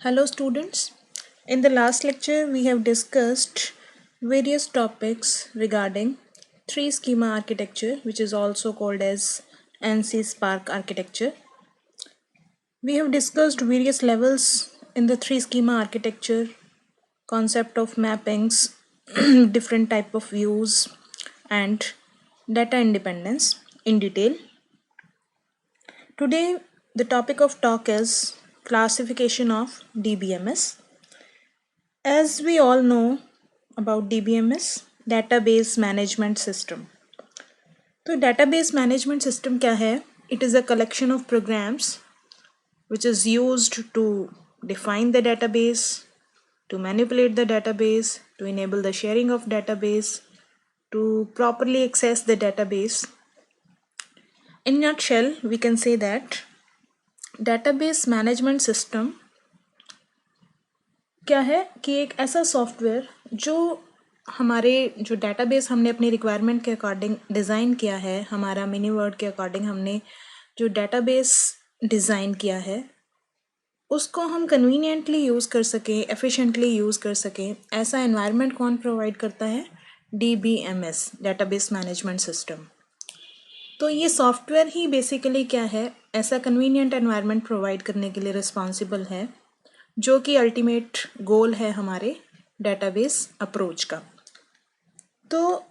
Hello students. In the last lecture we have discussed various topics regarding three schema architecture, which is also called as ANSI Spark architecture. We have discussed various levels in the three schema architecture, concept of mappings, different type of views and data independence in detail. Today the topic of talk is classification of DBMS. As we all know about DBMS, database management system. तो database management system क्या है? It is a collection of programs which is used to define the database, to manipulate the database, to enable the sharing of database, to properly access the database. In a nutshell, we can say that database management system क्या है कि एक ऐसा software जो हमारे जो database हमने अपनी रिक्वायरमेंट के अकॉर्डिंग डिज़ाइन किया है, हमारा मिनी वर्ड के अकॉर्डिंग हमने जो डेटाबेस डिज़ाइन किया है उसको हम कन्वीनियंटली यूज़ कर सकें, एफिशिएंटली यूज़ कर सकें, ऐसा एनवायरनमेंट कौन प्रोवाइड करता है? DBMS, database management system. तो ये सॉफ्टवेयर ही बेसिकली क्या है, ऐसा कन्वीनियंट एनवायरनमेंट प्रोवाइड करने के लिए रिस्पॉन्सिबल है, जो कि अल्टीमेट गोल है हमारे डेटाबेस अप्रोच का। तो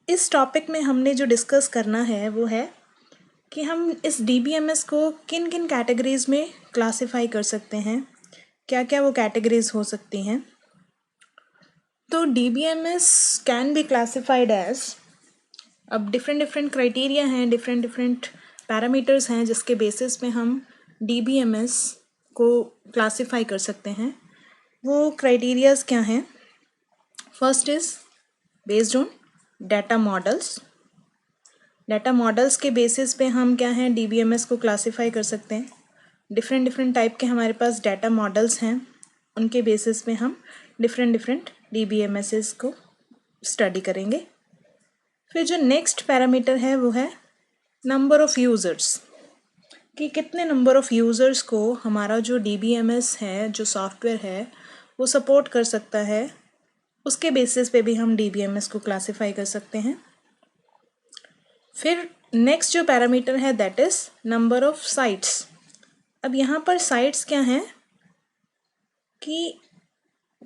इस टॉपिक में हमने जो डिस्कस करना है वो है कि हम इस DBMS को किन किन कैटेगरीज में क्लासिफाई कर सकते हैं, क्या क्या वो कैटेगरीज हो सकती हैं। तो DBMS can be classified as, अब डिफरेंट क्राइटेरिया हैं, डिफरेंट पैरामीटर्स हैं जिसके बेसिस पे हम DBMS को क्लासिफाई कर सकते हैं। वो क्राइटेरियाज क्या हैं? First is based on data models. Data models के बेसिस पे हम क्या हैं DBMS को क्लासिफाई कर सकते हैं। डिफरेंट टाइप के हमारे पास डाटा मॉडल्स हैं, उनके बेसिस पे हम डिफरेंट DBMSs को स्टडी करेंगे। फिर जो नेक्स्ट पैरामीटर है वो है नंबर ऑफ़ यूज़र्स, कि कितने नंबर ऑफ़ यूज़र्स को हमारा जो DBMS है, जो सॉफ्टवेयर है, वो सपोर्ट कर सकता है, उसके बेसिस पे भी हम DBMS को क्लासिफाई कर सकते हैं। फिर नेक्स्ट जो पैरामीटर है that is number of sites. अब यहाँ पर साइट्स क्या हैं कि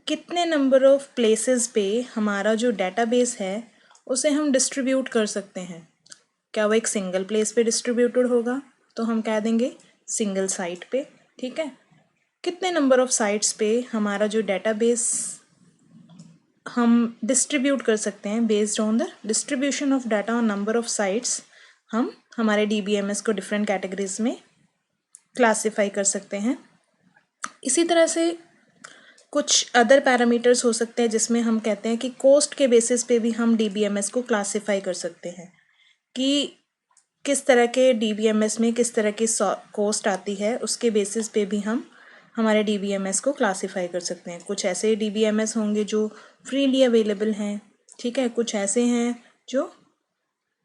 कितने नंबर ऑफ़ प्लेसेस पे हमारा जो डेटाबेस है उसे हम डिस्ट्रीब्यूट कर सकते हैं। क्या वो एक सिंगल प्लेस पे डिस्ट्रीब्यूटेड होगा तो हम कह देंगे सिंगल साइट पे, ठीक है। कितने नंबर ऑफ़ साइट्स पे हमारा जो डेटाबेस हम डिस्ट्रीब्यूट कर सकते हैं, based on the distribution of data on number of sites हम हमारे DBMS को डिफरेंट कैटेगरीज में क्लासिफाई कर सकते हैं। इसी तरह से कुछ अदर पैरामीटर्स हो सकते हैं जिसमें हम कहते हैं कि कॉस्ट के बेसिस पे भी हम DBMS को क्लासिफाई कर सकते हैं, कि किस तरह के DBMS में किस तरह की कॉस्ट आती है, उसके बेसिस पे भी हम हमारे DBMS को क्लासिफाई कर सकते हैं। कुछ ऐसे DBMS होंगे जो फ्रीली अवेलेबल हैं, ठीक है, कुछ ऐसे हैं जो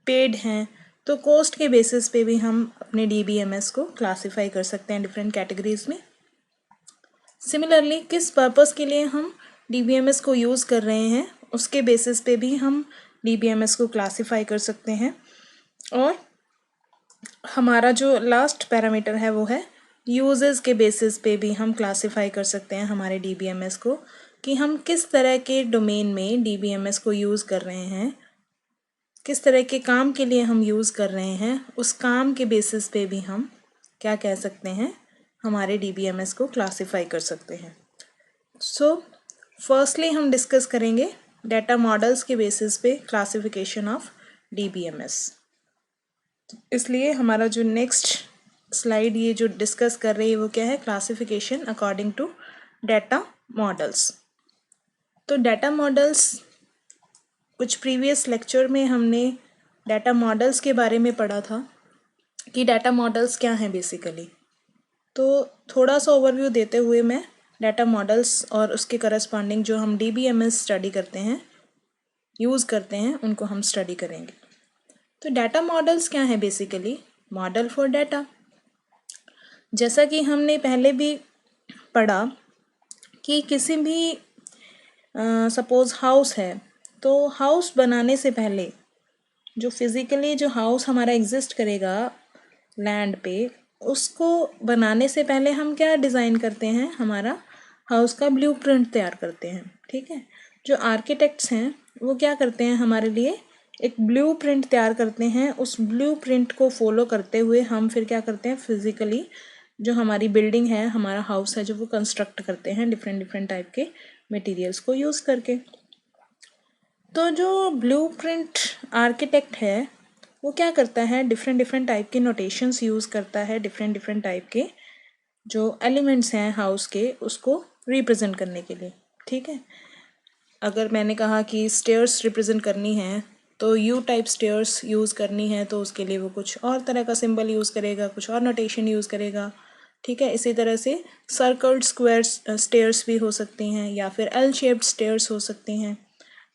पेड हैं, तो कॉस्ट के बेसिस पे भी हम अपने DBMS को क्लासिफाई कर सकते हैं डिफरेंट कैटेगरीज में। सिमिलरली किस पर्पस के लिए हम DBMS को यूज़ कर रहे हैं उसके बेसिस पे भी हम DBMS को क्लासिफाई कर सकते हैं। और हमारा जो लास्ट पैरामीटर है वो है यूजेस के बेसिस पे भी हम क्लासिफाई कर सकते हैं हमारे DBMS को, कि हम किस तरह के डोमेन में DBMS को यूज़ कर रहे हैं, किस तरह के काम के लिए हम यूज़ कर रहे हैं, उस काम के बेसिस पे भी हम क्या कह सकते हैं, हमारे DBMS को क्लासिफाई कर सकते हैं। सो फर्स्टली हम डिस्कस करेंगे डाटा मॉडल्स के बेसिस पे क्लासिफिकेशन ऑफ DBMS। इसलिए हमारा जो नेक्स्ट स्लाइड ये जो डिस्कस कर रही है वो क्या है, classification according to data models. तो डाटा मॉडल्स, कुछ प्रीवियस लेक्चर में हमने डाटा मॉडल्स के बारे में पढ़ा था कि डाटा मॉडल्स क्या हैं बेसिकली। तो थोड़ा सा ओवरव्यू देते हुए मैं डाटा मॉडल्स और उसके करस्पॉन्डिंग जो हम DBMS स्टडी करते हैं, यूज़ करते हैं, उनको हम स्टडी करेंगे। तो डाटा मॉडल्स क्या है बेसिकली? Model for data. जैसा कि हमने पहले भी पढ़ा कि किसी भी सपोज हाउस है, तो हाउस बनाने से पहले जो फिज़िकली जो हाउस हमारा एग्जिस्ट करेगा लैंड पे, उसको बनाने से पहले हम क्या डिज़ाइन करते हैं, हमारा हाउस का ब्लूप्रिंट तैयार करते हैं। ठीक है, जो आर्किटेक्ट्स हैं वो क्या करते हैं, हमारे लिए एक ब्लूप्रिंट तैयार करते हैं। उस ब्लूप्रिंट को फॉलो करते हुए हम फिर क्या करते हैं, फिज़िकली जो हमारी बिल्डिंग है, हमारा हाउस है, जो वो कंस्ट्रक्ट करते हैं डिफरेंट डिफरेंट टाइप के मटेरियल्स को यूज़ करके। तो जो ब्लूप्रिंट आर्किटेक्ट है वो क्या करता है, डिफरेंट डिफरेंट टाइप के नोटेशंस यूज़ करता है, डिफरेंट डिफरेंट टाइप के जो एलिमेंट्स हैं हाउस के उसको रिप्रेजेंट करने के लिए। ठीक है, अगर मैंने कहा कि स्टेयर्स रिप्रेजेंट करनी है तो यू टाइप स्टेयर्स यूज़ करनी है, तो उसके लिए वो कुछ और तरह का सिंबल यूज़ करेगा, कुछ और नोटेशन यूज़ करेगा। ठीक है, इसी तरह से सर्कल्ड स्क्वायर स्टेयर्स भी हो सकती हैं, या फिर एल शेप्ड स्टेयर्स हो सकती हैं।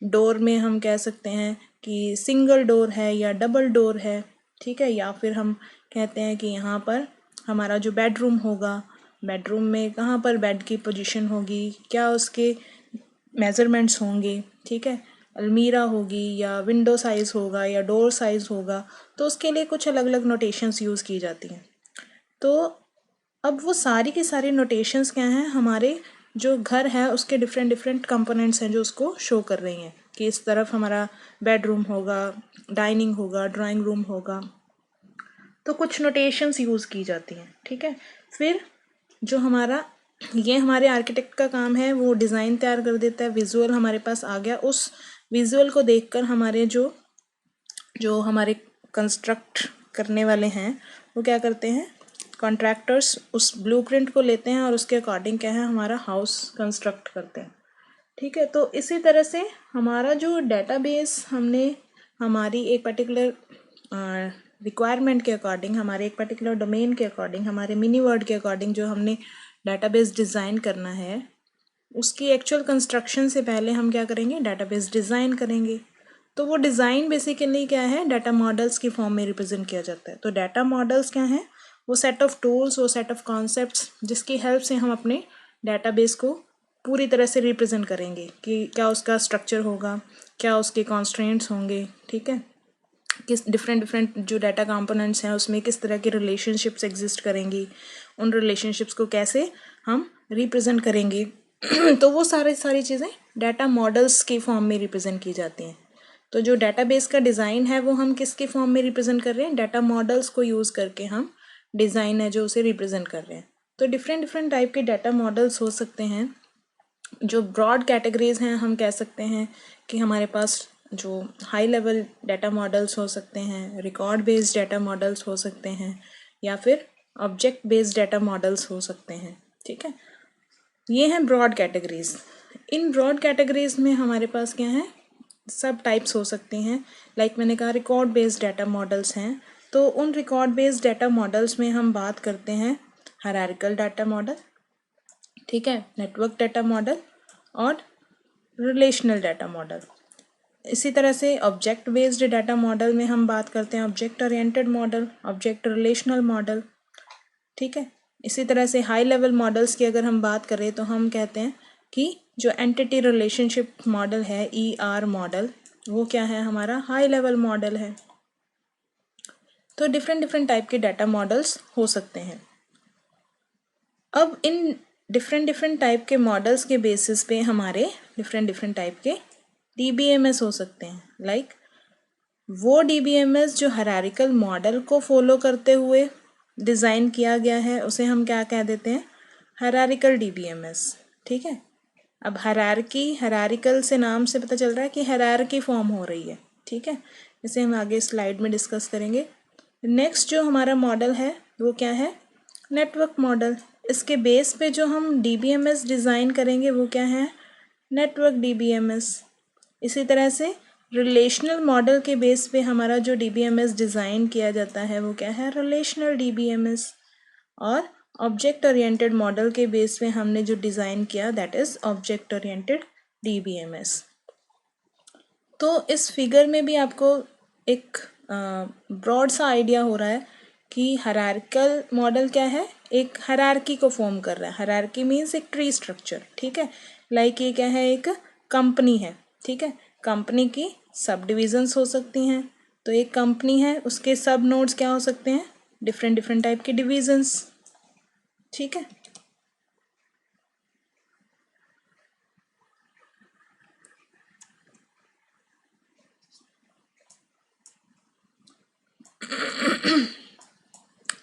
डोर में हम कह सकते हैं कि सिंगल डोर है या डबल डोर है। ठीक है, या फिर हम कहते हैं कि यहाँ पर हमारा जो बेडरूम होगा, बेडरूम में कहाँ पर बेड की पोजीशन होगी, क्या उसके मेज़रमेंट्स होंगे। ठीक है, अलमीरा होगी या विंडो साइज़ होगा या डोर साइज़ होगा, तो उसके लिए कुछ अलग अलग नोटेशंस यूज़ की जाती हैं। तो अब वो सारी की सारी नोटेशंस क्या हैं, हमारे जो घर है उसके डिफरेंट डिफरेंट कंपोनेंट्स हैं जो उसको शो कर रही हैं कि इस तरफ हमारा बेडरूम होगा, डाइनिंग होगा, ड्राइंग रूम होगा, तो कुछ नोटेशंस यूज़ की जाती हैं। ठीक है, फिर जो हमारा ये हमारे आर्किटेक्ट का काम है, वो डिज़ाइन तैयार कर देता है, विजुअल हमारे पास आ गया, उस विजुअल को देखकर हमारे जो जो हमारे कंस्ट्रक्ट करने वाले हैं वो क्या करते हैं, कॉन्ट्रैक्टर्स उस ब्लूप्रिंट को लेते हैं और उसके अकॉर्डिंग क्या है हमारा हाउस कंस्ट्रक्ट करते हैं। ठीक है, तो इसी तरह से हमारा जो डेटाबेस हमने हमारी एक पर्टिकुलर रिक्वायरमेंट के अकॉर्डिंग, हमारे एक पर्टिकुलर डोमेन के अकॉर्डिंग, हमारे मिनी वर्ड के अकॉर्डिंग जो हमने डेटाबेस डिज़ाइन करना है, उसकी एक्चुअल कंस्ट्रक्शन से पहले हम क्या करेंगे, डेटाबेस डिज़ाइन करेंगे। तो वो डिज़ाइन बेसिकली क्या है, डाटा मॉडल्स की फॉर्म में रिप्रेजेंट किया जाता है। तो डाटा मॉडल्स क्या हैं, वो सेट ऑफ टूल्स, वो सेट ऑफ कॉन्सेप्ट्स जिसकी हेल्प से हम अपने डाटाबेस को पूरी तरह से रिप्रेजेंट करेंगे कि क्या उसका स्ट्रक्चर होगा, क्या उसके कॉन्स्ट्रेंट्स होंगे। ठीक है, किस डिफरेंट डिफरेंट जो डाटा कंपोनेंट्स हैं उसमें किस तरह की रिलेशनशिप्स एग्जिस्ट करेंगी, उन रिलेशनशिप्स को कैसे हम रिप्रेजेंट करेंगे। तो वो सारी चीज़ें डाटा मॉडल्स की फॉर्म में रिप्रेजेंट की जाती हैं। तो जो डाटाबेस का डिज़ाइन है वो हम किसके फॉर्म में रिप्रेजेंट कर रहे हैं, डाटा मॉडल्स को यूज़ करके हम डिज़ाइन है जो उसे रिप्रेजेंट कर रहे हैं। तो डिफरेंट डिफरेंट टाइप के डाटा मॉडल्स हो सकते हैं। जो ब्रॉड कैटेगरीज हैं हम कह सकते हैं कि हमारे पास जो हाई लेवल डाटा मॉडल्स हो सकते हैं, रिकॉर्ड बेस्ड डाटा मॉडल्स हो सकते हैं, या फिर ऑब्जेक्ट बेस्ड डाटा मॉडल्स हो सकते हैं। ठीक है, ये हैं ब्रॉड कैटेगरीज। इन ब्रॉड कैटेगरीज में हमारे पास क्या है, सब टाइप्स हो सकती हैं। लाइक मैंने कहा रिकॉर्ड बेस्ड डाटा मॉडल्स हैं, तो उन रिकॉर्ड बेस्ड डाटा मॉडल्स में हम बात करते हैं हायरार्किकल डाटा मॉडल, ठीक है, नेटवर्क डाटा मॉडल और रिलेशनल डाटा मॉडल। इसी तरह से ऑब्जेक्ट बेस्ड डाटा मॉडल में हम बात करते हैं object oriented model, object relational model. ठीक है, इसी तरह से हाई लेवल मॉडल्स की अगर हम बात करें तो हम कहते हैं कि जो एंटिटी रिलेशनशिप मॉडल है, ER मॉडल, वो क्या है, हमारा हाई लेवल मॉडल है। तो डिफरेंट डिफरेंट टाइप के डाटा मॉडल्स हो सकते हैं। अब इन डिफरेंट डिफरेंट टाइप के मॉडल्स के बेसिस पे हमारे डिफरेंट डिफरेंट टाइप के DBMS हो सकते हैं। लाइक वो DBMS जो हायरार्किकल मॉडल को फॉलो करते हुए डिज़ाइन किया गया है उसे हम क्या कह देते हैं, हायरार्किकल DBMS। ठीक है, अब हायरार्किकल से नाम से पता चल रहा है कि हायरार्की फॉर्म हो रही है। ठीक है, इसे हम आगे स्लाइड में डिस्कस करेंगे। नेक्स्ट जो हमारा मॉडल है वो क्या है, नेटवर्क मॉडल। इसके बेस पे जो हम DBMS डिज़ाइन करेंगे वो क्या है, नेटवर्क DBMS। इसी तरह से रिलेशनल मॉडल के बेस पे हमारा जो DBMS डिज़ाइन किया जाता है वो क्या है, रिलेशनल DBMS। और ऑब्जेक्ट ओरिएंटेड मॉडल के बेस पे हमने जो डिज़ाइन किया that is object oriented DBMS। तो इस फिगर में भी आपको एक ब्रॉड सा आइडिया हो रहा है कि हायरार्किकल मॉडल क्या है, एक हायरार्की को फॉर्म कर रहा है। हायरार्की मीन्स एक ट्री स्ट्रक्चर, ठीक है। लाइक ये क्या है, एक कंपनी है, ठीक है। कंपनी की सब डिविजन्स हो सकती हैं। तो एक कंपनी है, उसके सब नोड्स क्या हो सकते हैं, डिफरेंट डिफरेंट टाइप के डिविजन्स, ठीक है।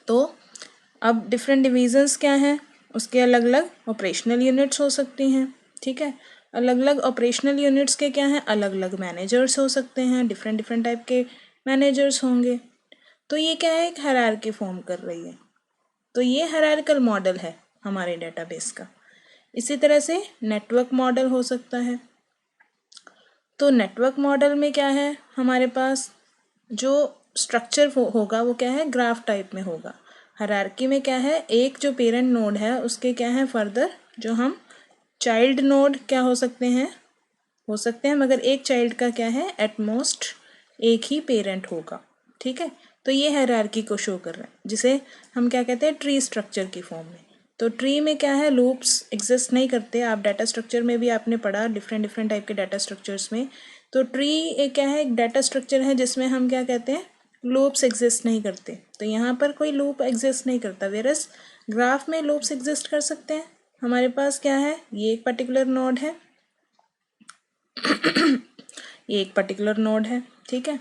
तो अब डिफरेंट डिविजन्स क्या हैं, उसके अलग अलग ऑपरेशनल यूनिट्स हो सकती हैं, ठीक है। अलग अलग ऑपरेशनल यूनिट्स के क्या हैं, अलग अलग मैनेजर्स हो सकते हैं, डिफरेंट डिफरेंट टाइप के मैनेजर्स होंगे। तो ये क्या है, एक हायरार्की फॉर्म कर रही है। तो ये हायरार्किकल मॉडल है हमारे डेटाबेस का। इसी तरह से नेटवर्क मॉडल हो सकता है। तो नेटवर्क मॉडल में क्या है, हमारे पास जो स्ट्रक्चर होगा वो क्या है, ग्राफ टाइप में होगा। हायरार्की में क्या है, एक जो पेरेंट नोड है उसके क्या है फर्दर जो हम चाइल्ड नोड क्या हो सकते हैं, मगर एक चाइल्ड का क्या है, एट मोस्ट एक ही पेरेंट होगा, ठीक है। तो ये हायरार्की को शो कर रहा है, जिसे हम क्या कहते हैं, ट्री स्ट्रक्चर की फॉर्म में। तो ट्री में क्या है, लूप्स एग्जिस्ट नहीं करते। आप डाटा स्ट्रक्चर में भी आपने पढ़ा, डिफरेंट डिफरेंट टाइप के डाटा स्ट्रक्चर्स में। तो ट्री एक क्या है, एक डाटा स्ट्रक्चर है जिसमें हम क्या कहते हैं, लूप्स एग्जिस्ट नहीं करते। तो यहाँ पर कोई लूप एग्जिस्ट नहीं करता, वेरस ग्राफ में लूप्स एग्जिस्ट कर सकते हैं। हमारे पास क्या है, ये एक पर्टिकुलर नोड है, ये एक पर्टिकुलर नोड है, ठीक है।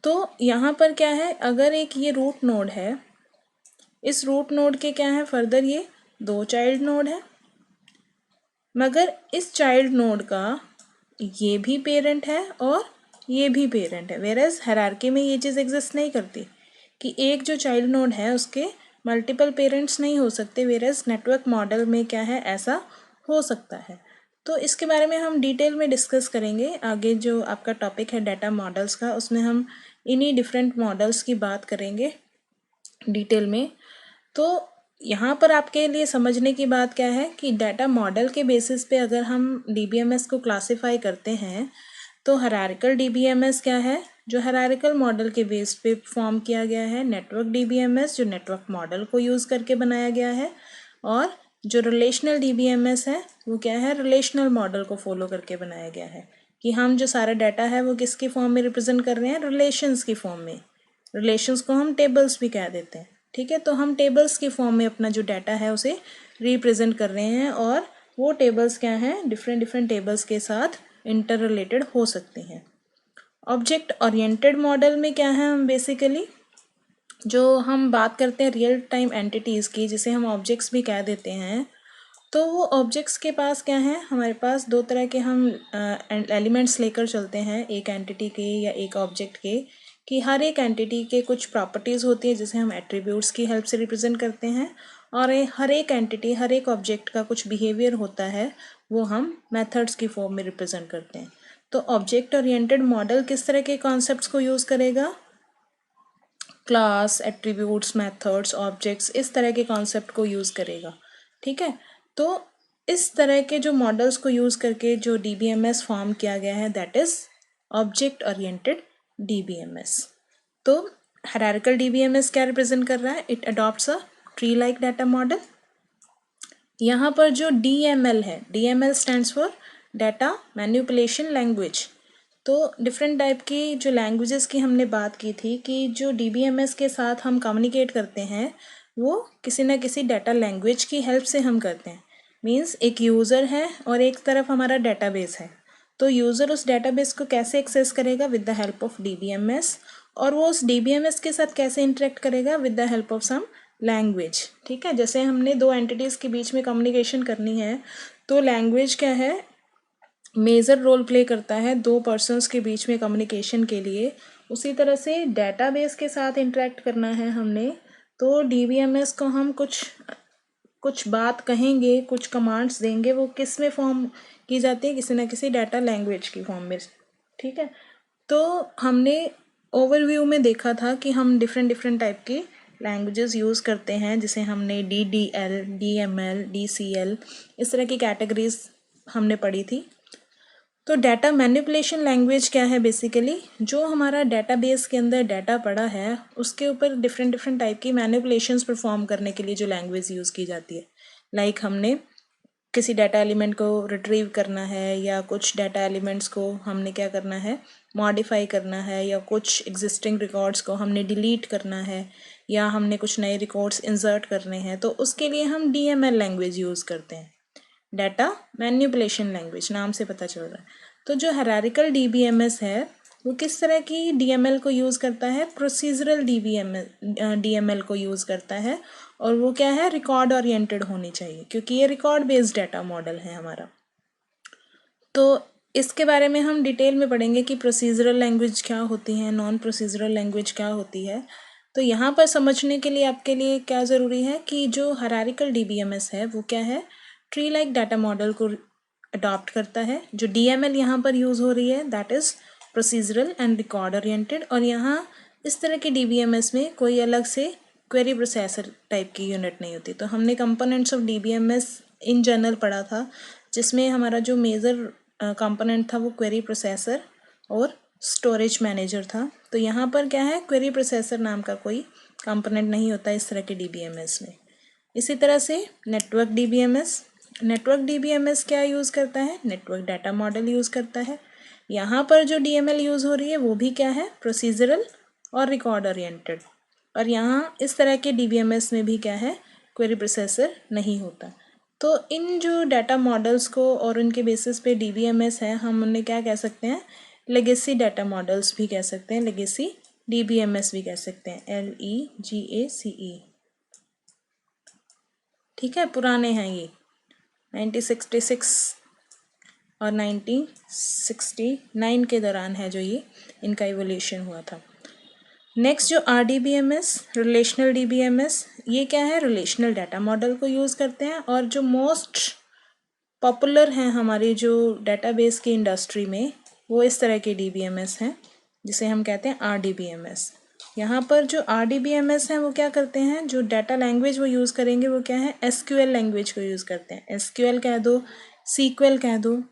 तो यहाँ पर क्या है, अगर एक ये रूट नोड है, इस रूट नोड के क्या है फर्दर ये दो चाइल्ड नोड है, मगर इस चाइल्ड नोड का ये भी पेरेंट है और ये भी पेरेंट है। वेरएज हायरार्की में ये चीज़ एग्जिस्ट नहीं करती कि एक जो चाइल्ड नोड है उसके मल्टीपल पेरेंट्स नहीं हो सकते। वेरएज नेटवर्क मॉडल में क्या है, ऐसा हो सकता है। तो इसके बारे में हम डिटेल में डिस्कस करेंगे आगे। जो आपका टॉपिक है डाटा मॉडल्स का, उसमें हम इन्हीं डिफरेंट मॉडल्स की बात करेंगे डिटेल में। तो यहाँ पर आपके लिए समझने की बात क्या है कि डाटा मॉडल के बेसिस पे अगर हम डीबीएमएस को क्लासिफाई करते हैं तो हायरार्किकल डीबीएमएस क्या है, जो हायरार्किकल मॉडल के बेस पे फॉर्म किया गया है। नेटवर्क डीबीएमएस जो नेटवर्क मॉडल को यूज़ करके बनाया गया है। और जो रिलेशनल डीबीएमएस है वो क्या है, रिलेशनल मॉडल को फॉलो करके बनाया गया है कि हम जो सारा डाटा है वो किसकी फॉर्म में रिप्रेजेंट कर रहे हैं, रिलेशंस की फॉर्म में। रिलेशंस को हम टेबल्स भी कह देते हैं, ठीक है। तो हम टेबल्स की फॉर्म में अपना जो डाटा है उसे रिप्रेजेंट कर रहे हैं, और वो टेबल्स क्या हैं, डिफरेंट डिफरेंट टेबल्स के साथ इंटर रिलेटेड हो सकते हैं। ऑब्जेक्ट ओरिएंटेड मॉडल में क्या है, हम बेसिकली जो हम बात करते हैं रियल टाइम एंटिटीज़ की, जिसे हम ऑब्जेक्ट्स भी कह देते हैं। तो वो ऑब्जेक्ट्स के पास क्या है, हमारे पास दो तरह के हम एलिमेंट्स लेकर चलते हैं, एक एंटिटी के या एक ऑब्जेक्ट के, कि हर एक एंटिटी के कुछ प्रॉपर्टीज़ होती है जिसे हम एट्रीब्यूट्स की हेल्प से रिप्रेजेंट करते हैं, और हर एक एंटिटी, हर एक ऑब्जेक्ट का कुछ बिहेवियर होता है, वो हम मेथड्स की फॉर्म में रिप्रेजेंट करते हैं। तो ऑब्जेक्ट ओरिएंटेड मॉडल किस तरह के कॉन्सेप्ट्स को यूज़ करेगा, क्लास, एट्रीब्यूट्स, मेथड्स, ऑब्जेक्ट्स, इस तरह के कॉन्सेप्ट को यूज़ करेगा, ठीक है। तो इस तरह के जो मॉडल्स को यूज़ करके जो डीबीएमएस फॉर्म किया गया है, that is object oriented DBMS. तो हायरार्किकल डीबीएमएस क्या रिप्रेजेंट कर रहा है, it adopts a tree like data model. यहाँ पर जो डीएमएल है, DML stands for data manipulation language. तो डिफरेंट टाइप की जो लैंग्वेजेस की हमने बात की थी कि जो डीबीएमएस के साथ हम कम्युनिकेट करते हैं वो किसी ना किसी डाटा लैंग्वेज की हेल्प से हम करते हैं। मीन्स एक यूज़र है और एक तरफ हमारा डेटाबेस है। तो यूज़र उस डेटाबेस को कैसे एक्सेस करेगा, with the help of DBMS, और वो उस डीबीएमएस के साथ कैसे इंटरेक्ट करेगा, with the help of some language, ठीक है। जैसे हमने दो एंटिटीज़ के बीच में कम्युनिकेशन करनी है तो लैंग्वेज क्या है, मेजर रोल प्ले करता है दो पर्सन्स के बीच में कम्युनिकेशन के लिए। उसी तरह से डेटाबेस के साथ इंटरेक्ट करना है हमने, तो डीबीएमएस को हम कुछ बात कहेंगे, कुछ कमांड्स देंगे, वो किस में फॉर्म की जाती है, किसी ना किसी डाटा लैंग्वेज की फॉर्म में, ठीक है। तो हमने ओवरव्यू में देखा था कि हम डिफरेंट डिफरेंट टाइप की लैंग्वेजेस यूज़ करते हैं, जिसे हमने DDL, DML, DCL, इस तरह की कैटेगरीज हमने पढ़ी थी। तो डाटा मैनिपुलेशन लैंग्वेज क्या है? बेसिकली जो हमारा डेटाबेस के अंदर डाटा पड़ा है उसके ऊपर डिफरेंट डिफरेंट टाइप की मैनिपुलेशंस परफॉर्म करने के लिए जो लैंग्वेज यूज़ की जाती है। लाइक हमने किसी डाटा एलिमेंट को रिट्रीव करना है या कुछ डाटा एलिमेंट्स को हमने क्या करना है, मॉडिफाई करना है, या कुछ एग्जिस्टिंग रिकॉर्ड्स को हमने डिलीट करना है, या हमने कुछ नए रिकॉर्ड्स इंसर्ट करने हैं, तो उसके लिए हम DML लैंग्वेज यूज़ करते हैं। डाटा मैनिपुलेशन लैंग्वेज नाम से पता चल रहा है। तो जो हायरार्किकल DBMS है वो किस तरह की DML को यूज़ करता है? प्रोसीजरल DML को यूज़ करता है, और वो क्या है, रिकॉर्ड ओरिएंटेड होनी चाहिए क्योंकि ये रिकॉर्ड बेस्ड डाटा मॉडल है हमारा। तो इसके बारे में हम डिटेल में पढ़ेंगे कि प्रोसीजरल लैंग्वेज क्या होती है, नॉन प्रोसीजरल लैंग्वेज क्या होती है। तो यहाँ पर समझने के लिए आपके लिए क्या ज़रूरी है कि जो हायरार्किकल DBMS है वो क्या है, ट्री लाइक डाटा मॉडल को अडॉप्ट करता है। जो DML यहाँ पर यूज़ हो रही है that is procedural and record oriented, और यहाँ इस तरह के DBMS में कोई अलग से क्वेरी प्रोसेसर टाइप की यूनिट नहीं होती। तो हमने components of DBMS in general पढ़ा था, जिसमें हमारा जो मेजर कंपोनेंट था वो क्वेरी प्रोसेसर और स्टोरेज मैनेजर था। तो यहाँ पर क्या है, क्वेरी प्रोसेसर नाम का कोई कंपोनेंट नहीं होता इस तरह के DBMS में। इसी तरह से नेटवर्क DBMS क्या यूज़ करता है, नेटवर्क डाटा मॉडल यूज़ करता है। यहाँ पर जो DML यूज़ हो रही है वो भी क्या है, प्रोसीजरल और रिकॉर्ड ओरिएंटेड। और यहाँ इस तरह के DBMS में भी क्या है, क्वेरी प्रोसेसर नहीं होता। तो इन जो डाटा मॉडल्स को और उनके बेसिस पे DBMS है, हम उन्हें क्या कह सकते हैं, लेगेसी डाटा मॉडल्स भी कह सकते हैं, लेगेसी DBMS भी कह सकते हैं, LEGACE। ठीक है, पुराने हैं ये, 1966 और 1969 के दौरान है जो ये इनका इवोल्यूशन हुआ था। नेक्स्ट जो RDBMS, रिलेशनल DBMS, ये क्या है, रिलेशनल डाटा मॉडल को यूज़ करते हैं। और जो मोस्ट पॉपुलर हैं हमारी जो डेटाबेस की इंडस्ट्री में वो इस तरह के DBMS हैं जिसे हम कहते हैं RDBMS। यहाँ पर जो RDBMS हैं वो क्या करते हैं, जो डाटा लैंग्वेज वो यूज़ करेंगे वो क्या है, SQL लैंग्वेज को यूज़ करते हैं। SQL कह दो, SQL कह दो,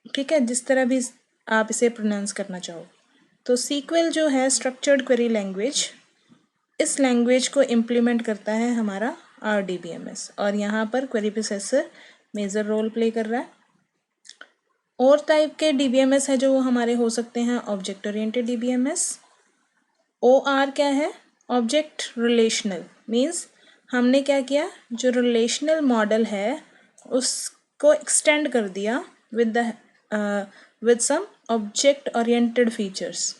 ठीक है, जिस तरह भी आप इसे प्रोनाउंस करना चाहो। तो SQL जो है स्ट्रक्चर्ड क्वेरी लैंग्वेज, इस लैंग्वेज को इम्प्लीमेंट करता है हमारा RDBMS, और यहाँ पर query processor major role play कर रहा है। और टाइप के DBMS है जो वो हमारे हो सकते हैं, ऑब्जेक्ट ओरिएंटेड DBMS। OR क्या है, ऑब्जेक्ट रिलेशनल, मीन्स हमने क्या किया, जो रिलेशनल मॉडल है उसको एक्सटेंड कर दिया with some object oriented features.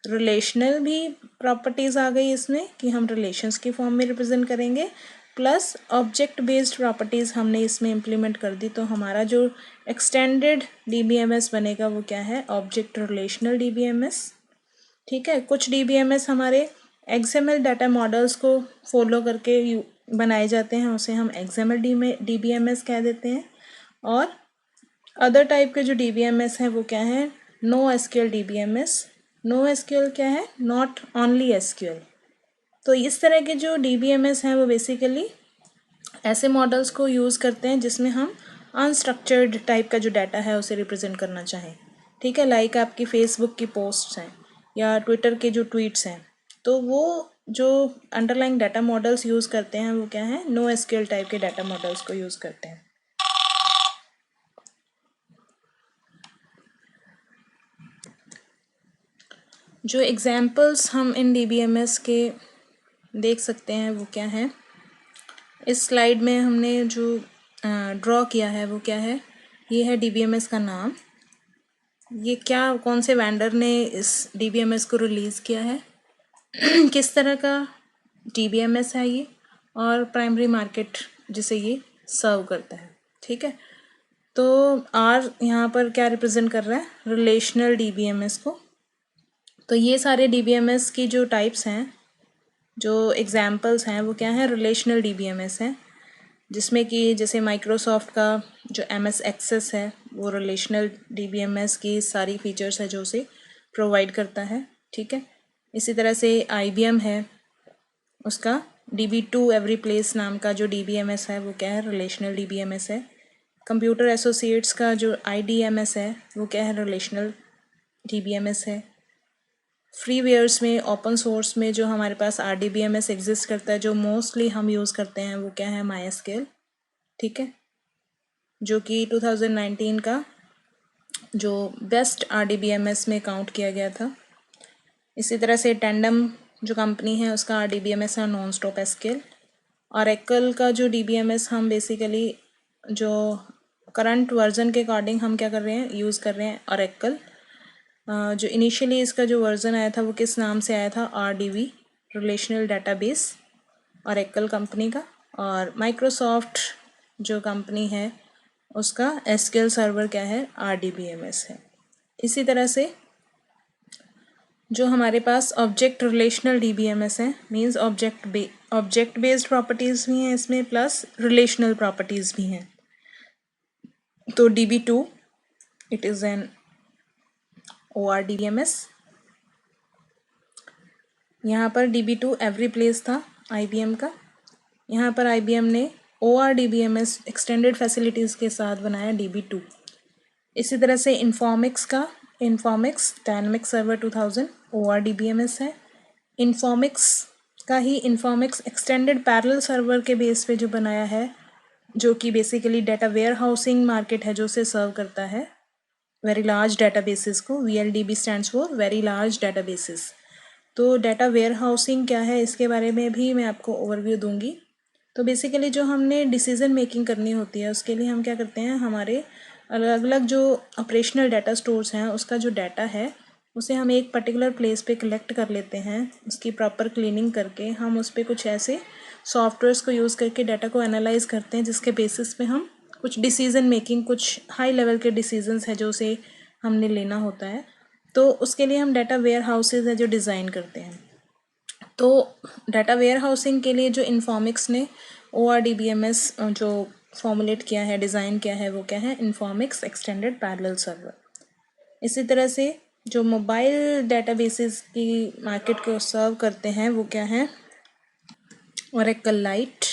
Relational भी प्रॉपर्टीज़ आ गई इसमें कि हम रिलेशंस की फॉर्म में रिप्रेजेंट करेंगे, प्लस ऑब्जेक्ट बेस्ड प्रॉपर्टीज़ हमने इसमें इम्प्लीमेंट कर दी। तो हमारा जो एक्सटेंडेड DBMS बनेगा वो क्या है, ऑब्जेक्ट रिलेशनल DBMS। ठीक है, कुछ DBMS हमारे XML डाटा मॉडल्स को फॉलो करके बनाए जाते हैं, उसे हम XML DBMS कह देते हैं। और अदर टाइप के जो DBMS हैं वो क्या है, NoSQL DBMS। NoSQL क्या है, नॉट ओनली SQL। तो इस तरह के जो DBMS हैं वो बेसिकली ऐसे मॉडल्स को यूज़ करते हैं जिसमें हम अनस्ट्रक्चर्ड टाइप का जो डाटा है उसे रिप्रेजेंट करना चाहें। ठीक है, लाइक आपकी फेसबुक की पोस्ट्स हैं या ट्विटर के जो ट्वीट्स हैं, तो वो जो अंडरलाइंग डाटा मॉडल्स यूज़ करते हैं वो क्या है, NoSQL टाइप के डाटा मॉडल्स को यूज़ करते हैं। जो एग्जाम्पल्स हम इन DBMS के देख सकते हैं वो क्या है, इस स्लाइड में हमने जो ड्रॉ किया है वो क्या है, ये है DBMS का नाम। ये क्या, कौन से वेंडर ने इस DBMS को रिलीज़ किया है, किस तरह का DBMS है ये, और प्राइमरी मार्केट जिसे ये सर्व करता है। ठीक है, तो R यहाँ पर क्या रिप्रेजेंट कर रहा है, रिलेशनल DBMS को। तो ये सारे DBMS की जो टाइप्स हैं, जो एग्जाम्पल्स हैं वो क्या है, रिलेशनल DBMS हैं, जिसमें कि जैसे माइक्रोसॉफ्ट का जो MS एक्सेस है वो रिलेशनल DBMS की सारी फीचर्स है जो उसे प्रोवाइड करता है। ठीक है, इसी तरह से IBM है, उसका DB2 एवरी प्लेस नाम का जो DBMS है वो क्या है, रिलेशनल DBMS है। कंप्यूटर एसोसिएट्स का जो IDMS है वो क्या है, रिलेशनल DBMS है। फ्रीवेयर्स में, ओपन सोर्स में जो हमारे पास RDBMS एग्जिस्ट करता है, जो मोस्टली हम यूज़ करते हैं, वो क्या है, MySQL, ठीक है, जो कि 2019 का जो बेस्ट RDBMS में काउंट किया गया था। इसी तरह से टेंडम जो कंपनी है उसका RDBMS है नॉन स्टॉप एसक्यूएल। ऑरेकल का जो DBMS हम बेसिकली जो करंट वर्जन के अकॉर्डिंग हम क्या कर रहे हैं, यूज़ कर रहे हैं ऑरेकल। जो इनिशियली इसका जो वर्जन आया था वो किस नाम से आया था, RDB, relational database, oracle company का। और माइक्रोसॉफ्ट जो कंपनी है उसका SQL सर्वर क्या है, RDBMS है। इसी तरह से जो हमारे ऑब्जेक्ट ऑब्जेक्ट रिलेशनल DBMS है, मीन्स ऑब्जेक्ट बेस्ड प्रॉपर्टीज़ भी हैं इसमें प्लस रिलेशनल प्रॉपर्टीज़ भी हैं। तो DB2 it is an ORDBMS। यहाँ पर DB2 एवरी प्लेस था IBM का। यहाँ पर IBM ने ORDBMS एक्सटेंडेड फैसिलिटीज़ के साथ बनाया DB2। इसी तरह से इन्फॉर्मिक्स का इन्फॉर्मिक्स डायनेमिक सर्वर 2000 ORDBMS है। इन्फॉर्मिक्स का ही इन्फॉर्मिक्स एक्सटेंडेड पैरेलल सर्वर के बेस पे जो बनाया है, जो कि basically data warehousing market है जो उसे सर्व करता है वेरी लार्ज डाटाबेसेस को। VLDB stands for very large databases. तो डाटा वेयर हाउसिंग क्या है इसके बारे में भी मैं आपको ओवरव्यू दूंगी। तो बेसिकली जो हमने डिसीजन मेकिंग करनी होती है उसके लिए हम क्या करते हैं, हमारे अलग अलग जो ऑपरेशनल डाटा स्टोर्स हैं उसका जो डाटा है उसे हम एक पर्टिकुलर प्लेस पे कलेक्ट कर लेते हैं। उसकी प्रॉपर क्लीनिंग करके हम उस पर कुछ ऐसे सॉफ्टवेयर्स को यूज़ करके डाटा को एनालाइज करते हैं जिसके बेसिस पे हम कुछ डिसीजन मेकिंग, कुछ हाई लेवल के डिसीजंस है जो उसे हमने लेना होता है। तो उसके लिए हम डाटा वेयर हाउसेज है जो डिज़ाइन करते हैं। तो डाटा वेयर हाउसिंग के लिए जो इन्फॉर्मिक्स ने ORDBMS जो फॉर्मुलेट किया है, डिज़ाइन किया है, वो क्या है, इन्फॉर्मिक्स एक्सटेंडेड पैरेलल सर्वर। इसी तरह से जो मोबाइल डेटाबेसेस की मार्केट को सर्व करते हैं वो क्या है, ओरेकल लाइट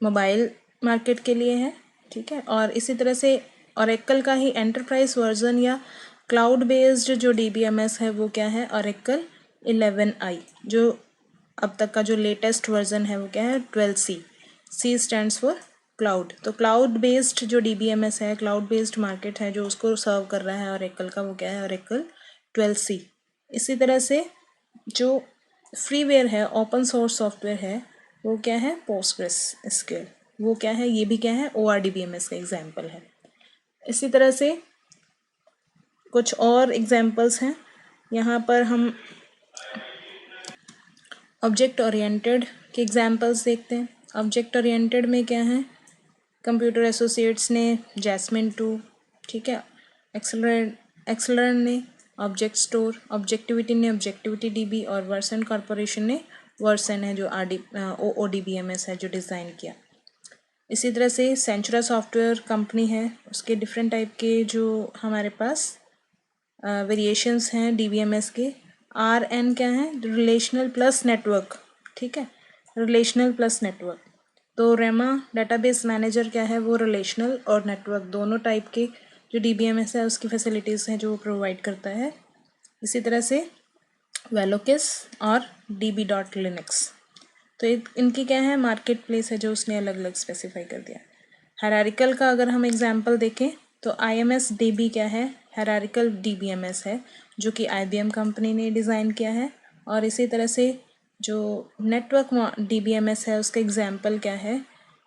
मोबाइल मार्केट के लिए है, ठीक है। और इसी तरह से ओरेकल का ही एंटरप्राइज वर्जन या क्लाउड बेस्ड जो DBMS है वो क्या है, ओरेकल 11i, जो अब तक का जो लेटेस्ट वर्जन है वो क्या है, 12c। C stands for cloud. तो क्लाउड बेस्ड जो DBMS है, क्लाउड बेस्ड मार्केट है जो उसको सर्व कर रहा है ओरेकल का, वो क्या है, ओरेकल 12c। इसी तरह से जो फ्रीवेयर है, ओपन सोर्स सॉफ्टवेयर है, वो क्या है, पोस्टग्रेस SQL। वो क्या है, ये भी क्या है, ORDBMS का एग्जाम्पल है। इसी तरह से कुछ और एग्जाम्पल्स हैं। यहाँ पर हम ऑब्जेक्ट ओरिएंटेड के एग्जाम्पल्स देखते हैं। ऑब्जेक्ट ओरिएंटेड में क्या है, कंप्यूटर एसोसिएट्स ने जैस्मिन 2, ठीक है, एक्सेलर ने ऑब्जेक्ट स्टोर, ऑब्जेक्टिविटी ने ऑब्जेक्टिविटी DB और वर्सन कॉरपोरेशन ने वर्सन है जो OODBMS है जो डिज़ाइन किया। इसी तरह से सेंचुरा सॉफ्टवेयर कंपनी है, उसके डिफरेंट टाइप के जो हमारे पास वेरिएशंस हैं DBMS के। RN क्या है, रिलेशनल प्लस नेटवर्क, ठीक है, रिलेशनल प्लस नेटवर्क। तो रेमा डेटाबेस मैनेजर क्या है, वो रिलेशनल और नेटवर्क दोनों टाइप के जो DBMS है उसकी फैसिलिटीज़ हैं जो वो प्रोवाइड करता है। इसी तरह से वेलोकिस और DB.Linux, तो इनकी क्या है, मार्केट प्लेस है जो उसने अलग अलग स्पेसिफाई कर दिया। हायरार्किकल का अगर हम एग्जांपल देखें तो IMS DB क्या है, हायरार्किकल DBMS है जो कि IBM कंपनी ने डिज़ाइन किया है। और इसी तरह से जो नेटवर्क DBMS है उसका एग्जांपल क्या है,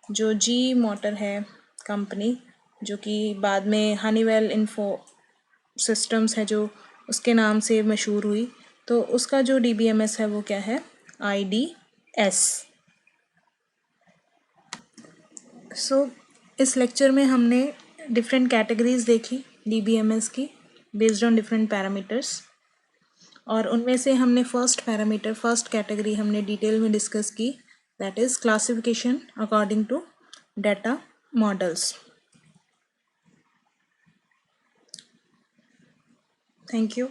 जो G मोटर है कंपनी, जो कि बाद में हनीवेल इन्फो सिस्टम्स है जो उसके नाम से मशहूर हुई, तो उसका जो DBMS है वो क्या है, IDS। सो इस लेक्चर में हमने डिफरेंट कैटेगरीज देखी DBMS की बेस्ड ऑन डिफरेंट पैरामीटर्स, और उनमें से हमने फर्स्ट कैटेगरी हमने डिटेल में डिस्कस की, that is classification according to data models. Thank you.